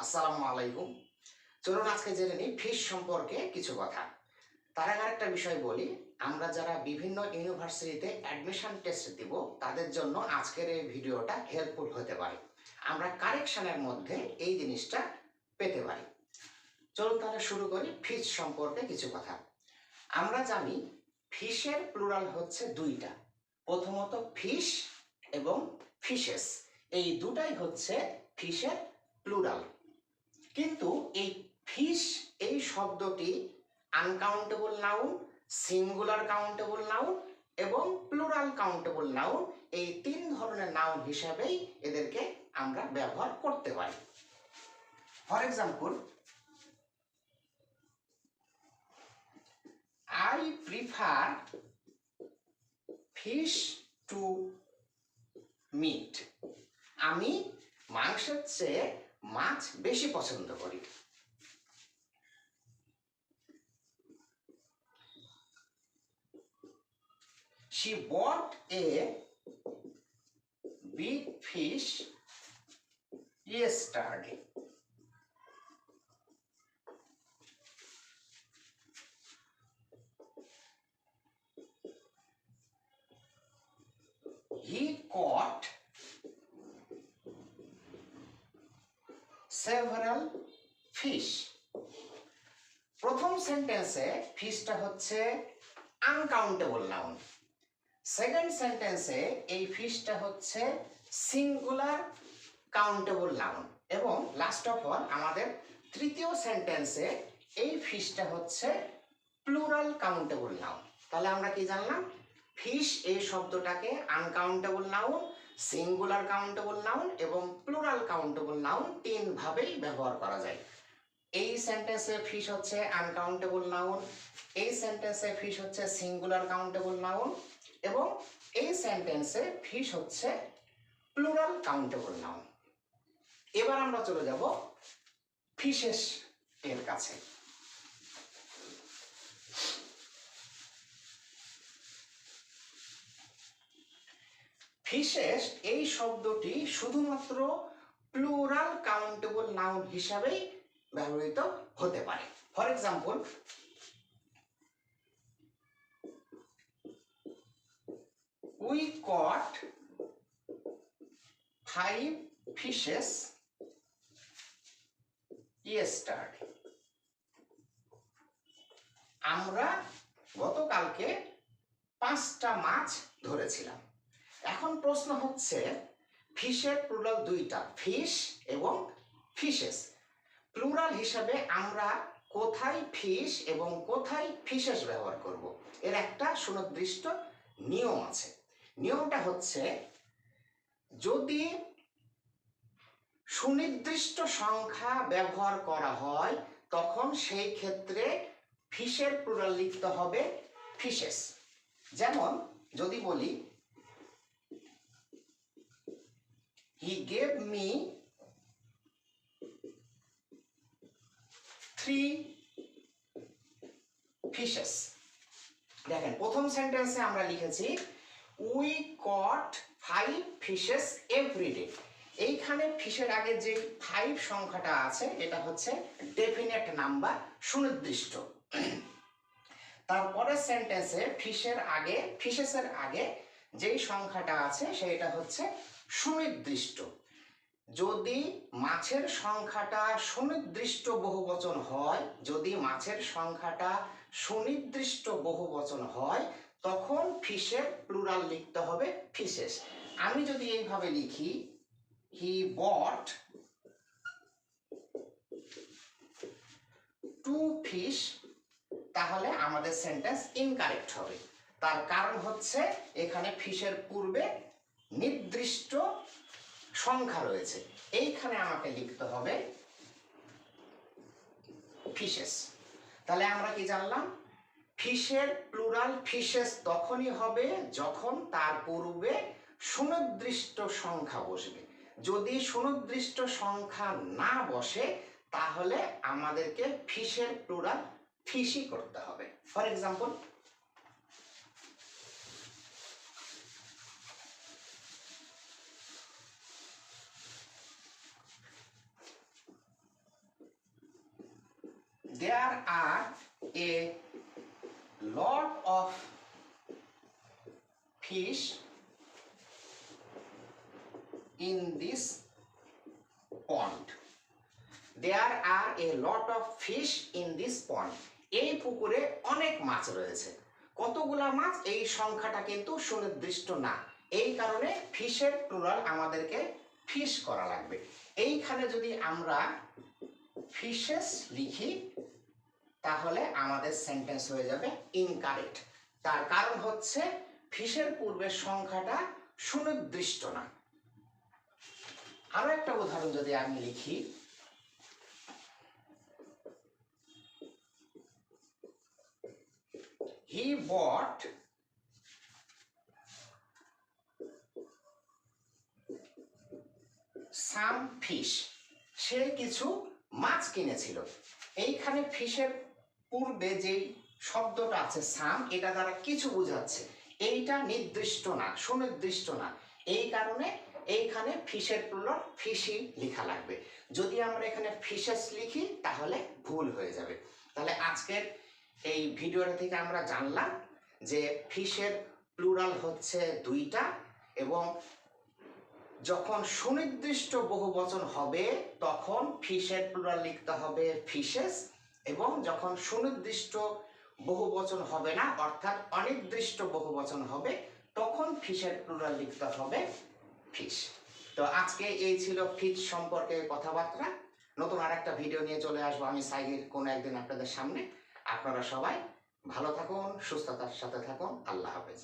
আসসালামু আলাইকুম। চলুন আজকে জেনে নিই ফিশ সম্পর্কে কিছু কথা। তার আগে আরেকটা বিষয় বলি, আমরা যারা বিভিন্ন ইউনিভার্সিটিতে অ্যাডমিশন টেস্ট দিব তাদের জন্য আজকের এই ভিডিওটা হেল্পফুল হতে পারে। আমরা কারেকশনের মধ্যে এই জিনিসটা পেতে পারি। চলুন তাহলে শুরু করি ফিশ সম্পর্কে কিছু কথা। আমরা জানি ফিশের প্লুরাল হচ্ছে দুইটা, প্রথমত ফিশ এবং ফিশেস, এই দুটাই হচ্ছে ফিশের প্লুরাল। কিন্তু এই ফিশ এই শব্দটি uncountable noun, singular countable noun এবং প্লুরাল কাউন্টেবল নাউন, এই তিন ধরনের নাউন হিসাবেই এদেরকে আমরা ব্যবহার করতে পারি। For example, I prefer fish to meat. আমি মাংসের চেয়ে মাছ বেশি পছন্দ করি। She bought a big fish yesterday. He caught several fish. প্রথম সেন্টেন্সে ফিশটা হচ্ছে আনকাউন্টেবল নাউন, সেকেন্ড সেন্টেন্সে এই ফিশটা হচ্ছে সিঙ্গুলার কাউন্টেবল নাউন এবং লাস্ট অফ অল আমাদের তৃতীয় সেন্টেন্সে এই ফিশটা হচ্ছে প্লুরাল কাউন্টেবল নাউন। তাহলে আমরা কি জানলাম? ফিশ এই শব্দটাকে uncountable noun, singular countable noun এবং প্লুরাল কাউন্টেবল নাউন তিন ভাবেই ব্যবহার করা যায়। এই সেন্টেন্সে ফিশ হচ্ছে আনকাউন্টেবল নাউন, এই সেন্টেন্সে ফিশ হচ্ছে সিঙ্গুলার কাউন্টেবল নাউন এবং এই সেন্টেন্সে ফিশ হচ্ছে প্লুরাল কাউন্টেবল নাউন। এবার আমরা চলে যাব ফিশেস এর কাছে। ফিশেস এই শব্দটি শুধুমাত্র প্লুরাল কাউন্টেবল নাউন হিসাবেই ব্যবহৃত হতে পারে। For example, we caught 5 fishes yesterday. আমরা গতকালকে 5টা মাছ ধরেছিলাম। এখন প্রশ্ন হচ্ছে, ফিশের প্লুরাল দুইটা, ফিশ এবং ফিশেস। প্লুরাল হিসাবে আমরা কোথায় ফিশ এবং কোথায় ফিশেস ব্যবহার করব, এর একটা সুনির্দিষ্ট নিয়ম আছে। নিয়মটা হচ্ছে, যদি সুনির্দিষ্ট সংখ্যা ব্যবহার করা হয় তখন সেই ক্ষেত্রে ফিশের প্লুরাল লিখতে হবে ফিশেস। যেমন যদি বলি, he gave me 3 fishes. দেখেন প্রথম সেন্টেন্সে আমরা লিখেছি we caught 5 fishes every day. এইখানে ফিশের আগে যে 5 সংখ্যাটা আছে এটা হচ্ছে ডেফিনেট নাম্বার, সুনির্দিষ্ট। তারপরের সেন্টেন্সে ফিশেসের আগে যেই সংখ্যাটা আছে সেটা হচ্ছে সুনির্দিষ্ট। যদি মাছের সংখ্যাটা সুনির্দিষ্ট বহুবচন হয়, যদি মাছের সংখ্যাটা সুনির্দিষ্ট বহুবচন হয় তখন ফিশের প্লুরাল লিখতে হবে ফিশেস। আমি যদি এইভাবে লিখি, he bought 2 fish, তাহলে আমাদের সেন্টেন্স ইনকারেক্ট হবে। তার কারণ হচ্ছে এখানে ফিশের পূর্বে নির্দিষ্ট সংখ্যা রয়েছে, এইখানে আমাকে লিখতে হবে ফিশেস। তাহলে আমরা কি জানলাম? ফিশের প্লুরাল ফিশেস তখনই হবে যখন তার পূর্বে সুনির্দিষ্ট সংখ্যা বসবে। যদি সুনির্দিষ্ট সংখ্যা না বসে তাহলে আমাদেরকে ফিশের প্লুরাল ফিশই করতে হবে। For example, there are a lot of fish in this pond. There are a lot of fish in this pond. এই পুকুরে অনেক মাছ রয়েছে। কতগুলা মাছ এই সংখ্যাটা কিন্তু সুনির্দিষ্ট না, এই কারণে ফিশের প্লুরাল আমাদেরকে ফিশ করা লাগবে। এইখানে যদি আমরা ফিশেস লিখি তাহলে আমাদের সেন্টেন্স হয়ে যাবে ইনকারেক্ট। তার কারণ হচ্ছে ফিশের পূর্বের সংখ্যাটা সুনির্দিষ্ট না। আরো একটা উদাহরণ যদি আমি লিখি, he bought some fish. সে কিছু মাছ কিনেছিল। এইখানে ফিশের পূর্বে যেই শব্দটা আছে সাম, এটা দ্বারা কিছু বোঝাচ্ছে, এইটা নির্দিষ্ট না, সুনির্দিষ্ট না, এই কারণে এইখানে ফিশের প্লুরাল ফিশি লেখা লাগবে। যদি আমরা এখানে ফিশেস লিখি তাহলে ভুল হয়ে যাবে। তাহলে আজকের এই ভিডিওটা থেকে আমরা জানলাম যে ফিশের প্লুরাল হচ্ছে দুইটা, এবং যখন সুনির্দিষ্ট বহুবচন হবে তখন ফিশের প্লুরাল লিখতে হবে ফিশেস, এবং যখন সুনির্দিষ্ট বহুবচন হবে না অর্থাৎ অনির্দিষ্ট বহুবচন হবে তখন ফিশের প্লুরাল লিখতে হবে ফিশ। তো আজকে এই ছিল ফিশ সম্পর্কে কথাবার্তা। নতুন আরেকটা ভিডিও নিয়ে চলে আসবো আমি সাইগের কোনো একদিন আপনাদের সামনে। আপনারা সবাই ভালো থাকুন, সুস্থতার সাথে থাকুন। আল্লাহ হাফেজ।